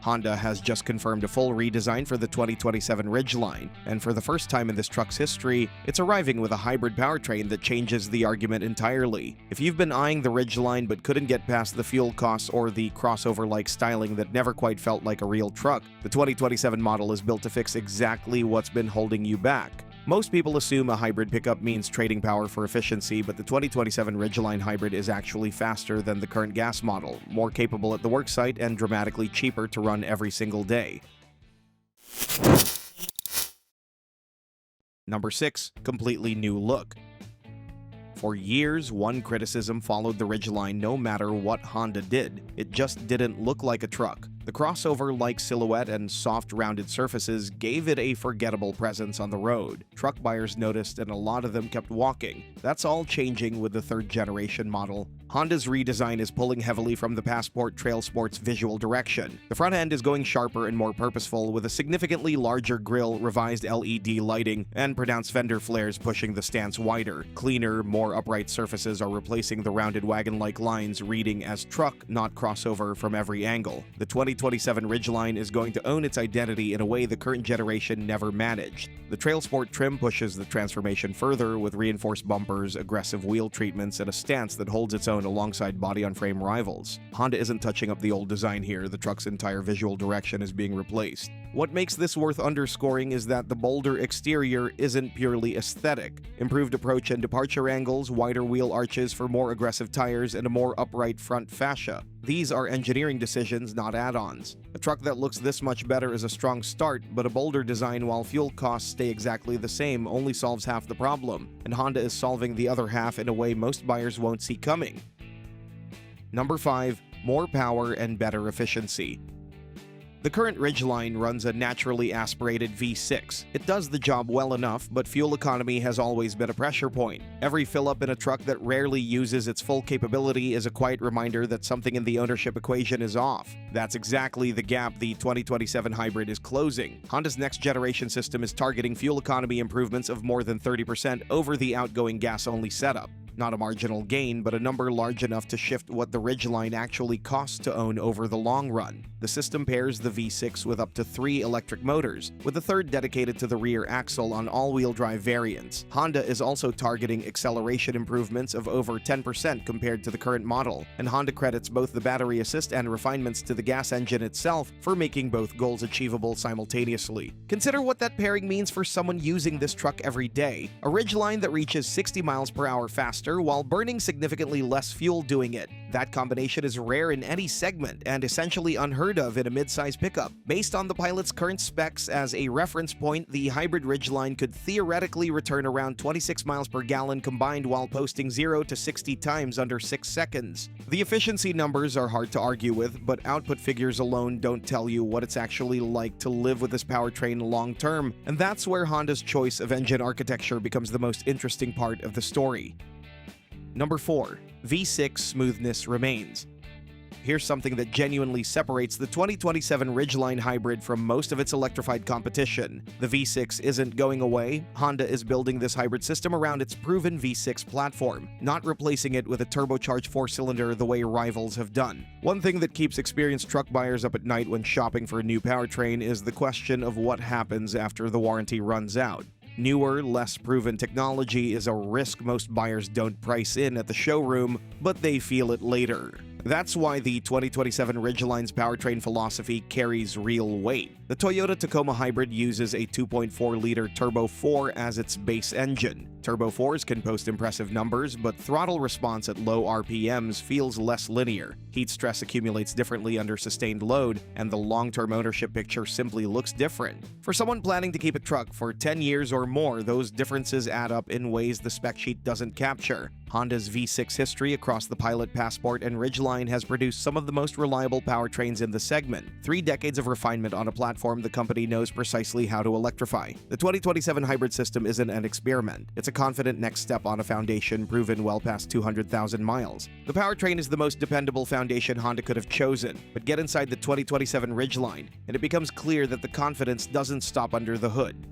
Honda has just confirmed a full redesign for the 2027 Ridgeline, and for the first time in this truck's history, it's arriving with a hybrid powertrain that changes the argument entirely. If you've been eyeing the Ridgeline but couldn't get past the fuel costs or the crossover-like styling that never quite felt like a real truck, the 2027 model is built to fix exactly what's been holding you back. Most people assume a hybrid pickup means trading power for efficiency, but the 2027 Ridgeline Hybrid is actually faster than the current gas model, more capable at the worksite, and dramatically cheaper to run every single day. Number 6. Completely new look. For years, one criticism followed the Ridgeline no matter what Honda did. It just didn't look like a truck. The crossover-like silhouette and soft, rounded surfaces gave it a forgettable presence on the road. Truck buyers noticed, and a lot of them kept walking. That's all changing with the third-generation model. Honda's redesign is pulling heavily from the Passport Trail Sport's visual direction. The front end is going sharper and more purposeful, with a significantly larger grille, revised LED lighting, and pronounced fender flares pushing the stance wider. Cleaner, more upright surfaces are replacing the rounded wagon-like lines, reading as truck, not crossover, from every angle. The 2027 Ridgeline is going to own its identity in a way the current generation never managed. The Trail Sport trim pushes the transformation further, with reinforced bumpers, aggressive wheel treatments, and a stance that holds its own alongside body-on-frame rivals. Honda isn't touching up the old design here. The truck's entire visual direction is being replaced. What makes this worth underscoring is that the bolder exterior isn't purely aesthetic. Improved approach and departure angles, wider wheel arches for more aggressive tires, and a more upright front fascia. These are engineering decisions, not add-ons. A truck that looks this much better is a strong start, but a bolder design while fuel costs stay exactly the same only solves half the problem, and Honda is solving the other half in a way most buyers won't see coming. Number 5. More power and better efficiency. The current Ridgeline runs a naturally aspirated V6. It does the job well enough, but fuel economy has always been a pressure point. Every fill-up in a truck that rarely uses its full capability is a quiet reminder that something in the ownership equation is off. That's exactly the gap the 2027 Hybrid is closing. Honda's next-generation system is targeting fuel economy improvements of more than 30% over the outgoing gas-only setup. Not a marginal gain, but a number large enough to shift what the Ridgeline actually costs to own over the long run. The system pairs the V6 with up to 3 electric motors, with a third dedicated to the rear axle on all-wheel drive variants. Honda is also targeting acceleration improvements of over 10% compared to the current model, and Honda credits both the battery assist and refinements to the gas engine itself for making both goals achievable simultaneously. Consider what that pairing means for someone using this truck every day. A Ridgeline that reaches 60 miles per hour faster while burning significantly less fuel doing it. That combination is rare in any segment and essentially unheard of in a mid-size pickup. Based on the Pilot's current specs as a reference point, the hybrid Ridgeline could theoretically return around 26 miles per gallon combined while posting 0 to 60 times under 6 seconds. The efficiency numbers are hard to argue with, but output figures alone don't tell you what it's actually like to live with this powertrain long-term, and that's where Honda's choice of engine architecture becomes the most interesting part of the story. Number 4. V6 smoothness remains. Here's something that genuinely separates the 2027 Ridgeline Hybrid from most of its electrified competition. The V6 isn't going away. Honda is building this hybrid system around its proven V6 platform, not replacing it with a turbocharged 4-cylinder the way rivals have done. One thing that keeps experienced truck buyers up at night when shopping for a new powertrain is the question of what happens after the warranty runs out. Newer, less proven technology is a risk most buyers don't price in at the showroom, but they feel it later. That's why the 2027 Ridgeline's powertrain philosophy carries real weight. The Toyota Tacoma Hybrid uses a 2.4-liter Turbo 4 as its base engine. Turbo 4s can post impressive numbers, but throttle response at low RPMs feels less linear. Heat stress accumulates differently under sustained load, and the long-term ownership picture simply looks different. For someone planning to keep a truck for 10 years or more, those differences add up in ways the spec sheet doesn't capture. Honda's V6 history across the Pilot, Passport, and Ridgeline has produced some of the most reliable powertrains in the segment. 3 decades of refinement on a platform the company knows precisely how to electrify. The 2027 hybrid system isn't an experiment. It's a confident next step on a foundation proven well past 200,000 miles. The powertrain is the most dependable foundation Honda could have chosen, but get inside the 2027 Ridgeline, and it becomes clear that the confidence doesn't stop under the hood.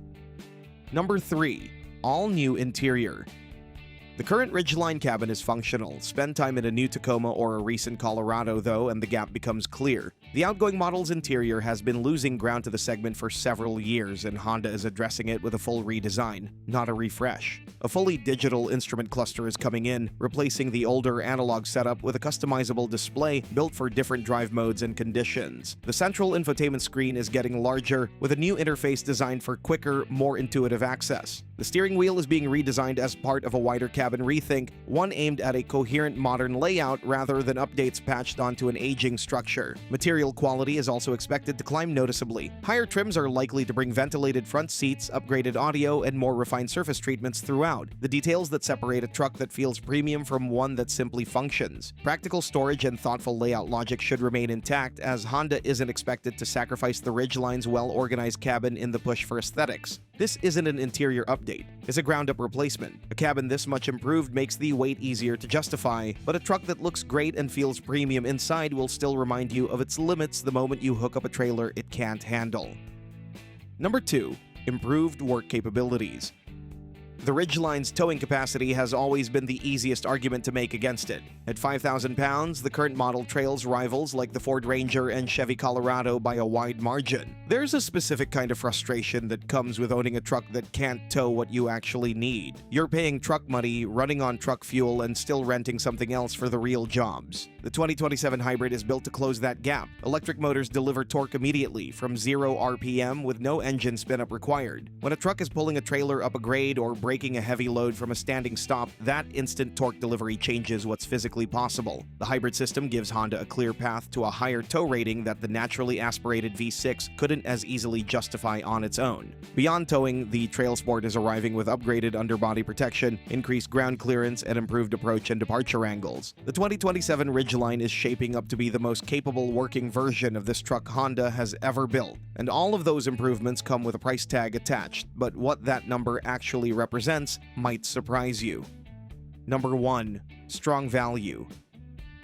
Number 3. All-new interior. The current Ridgeline cabin is functional. Spend time in a new Tacoma or a recent Colorado, though, and the gap becomes clear. The outgoing model's interior has been losing ground to the segment for several years, and Honda is addressing it with a full redesign, not a refresh. A fully digital instrument cluster is coming in, replacing the older analog setup with a customizable display built for different drive modes and conditions. The central infotainment screen is getting larger, with a new interface designed for quicker, more intuitive access. The steering wheel is being redesigned as part of a wider cabin rethink, one aimed at a coherent modern layout rather than updates patched onto an aging structure. Material quality is also expected to climb noticeably. Higher trims are likely to bring ventilated front seats, upgraded audio, and more refined surface treatments throughout, the details that separate a truck that feels premium from one that simply functions. Practical storage and thoughtful layout logic should remain intact, as Honda isn't expected to sacrifice the Ridgeline's well-organized cabin in the push for aesthetics. This isn't an interior update, it's a ground-up replacement. A cabin this much improved makes the wait easier to justify, but a truck that looks great and feels premium inside will still remind you of its limits the moment you hook up a trailer it can't handle. Number 2. Improved work capabilities. The Ridgeline's towing capacity has always been the easiest argument to make against it. At 5,000 pounds, the current model trails rivals like the Ford Ranger and Chevy Colorado by a wide margin. There's a specific kind of frustration that comes with owning a truck that can't tow what you actually need. You're paying truck money, running on truck fuel, and still renting something else for the real jobs. The 2027 Hybrid is built to close that gap. Electric motors deliver torque immediately, from 0 RPM with no engine spin-up required. When a truck is pulling a trailer up a grade or braking a heavy load from a standing stop, that instant torque delivery changes what's physically possible. The hybrid system gives Honda a clear path to a higher tow rating that the naturally aspirated V6 couldn't as easily justify on its own. Beyond towing, the Trail Sport is arriving with upgraded underbody protection, increased ground clearance, and improved approach and departure angles. The 2027 Ridgeline is shaping up to be the most capable working version of this truck Honda has ever built, and all of those improvements come with a price tag attached, but what that number actually represents might surprise you. Number 1. Strong value.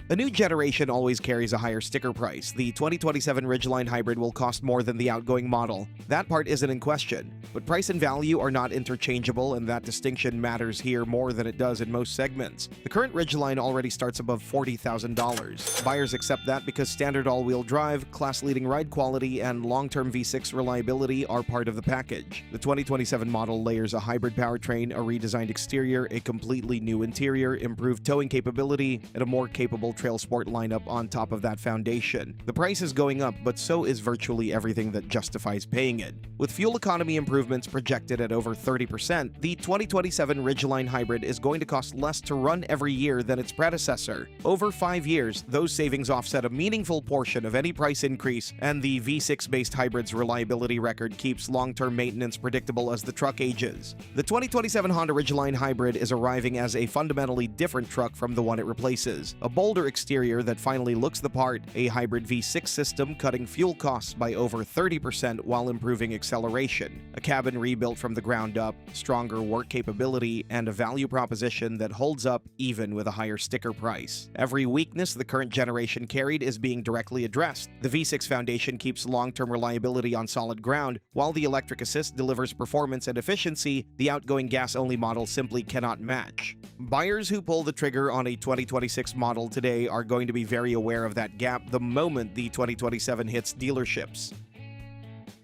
A new generation always carries a higher sticker price. The 2027 Ridgeline Hybrid will cost more than the outgoing model. That part isn't in question, but price and value are not interchangeable, and that distinction matters here more than it does in most segments. The current Ridgeline already starts above $40,000. Buyers accept that because standard all-wheel drive, class-leading ride quality, and long-term V6 reliability are part of the package. The 2027 model layers a hybrid powertrain, a redesigned exterior, a completely new interior, improved towing capability, and a more capable Trail Sport lineup on top of that foundation. The price is going up, but so is virtually everything that justifies paying it. With fuel economy improvements projected at over 30%, the 2027 Ridgeline Hybrid is going to cost less to run every year than its predecessor. Over 5 years, those savings offset a meaningful portion of any price increase, and the V6-based hybrid's reliability record keeps long-term maintenance predictable as the truck ages. The 2027 Honda Ridgeline Hybrid is arriving as a fundamentally different truck from the one it replaces. A bolder exterior that finally looks the part, a hybrid V6 system cutting fuel costs by over 30% while improving acceleration, a cabin rebuilt from the ground up, stronger work capability, and a value proposition that holds up even with a higher sticker price. Every weakness the current generation carried is being directly addressed. The V6 foundation keeps long-term reliability on solid ground, while the electric assist delivers performance and efficiency the outgoing gas-only model simply cannot match. Buyers who pull the trigger on a 2026 model today are going to be very aware of that gap the moment the 2027 hits dealerships.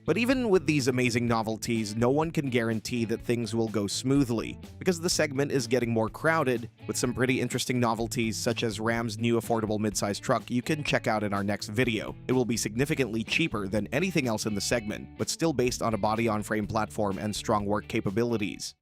But even with these amazing novelties, no one can guarantee that things will go smoothly, because the segment is getting more crowded, with some pretty interesting novelties such as Ram's new affordable midsize truck you can check out in our next video. It will be significantly cheaper than anything else in the segment, but still based on a body-on-frame platform and strong work capabilities.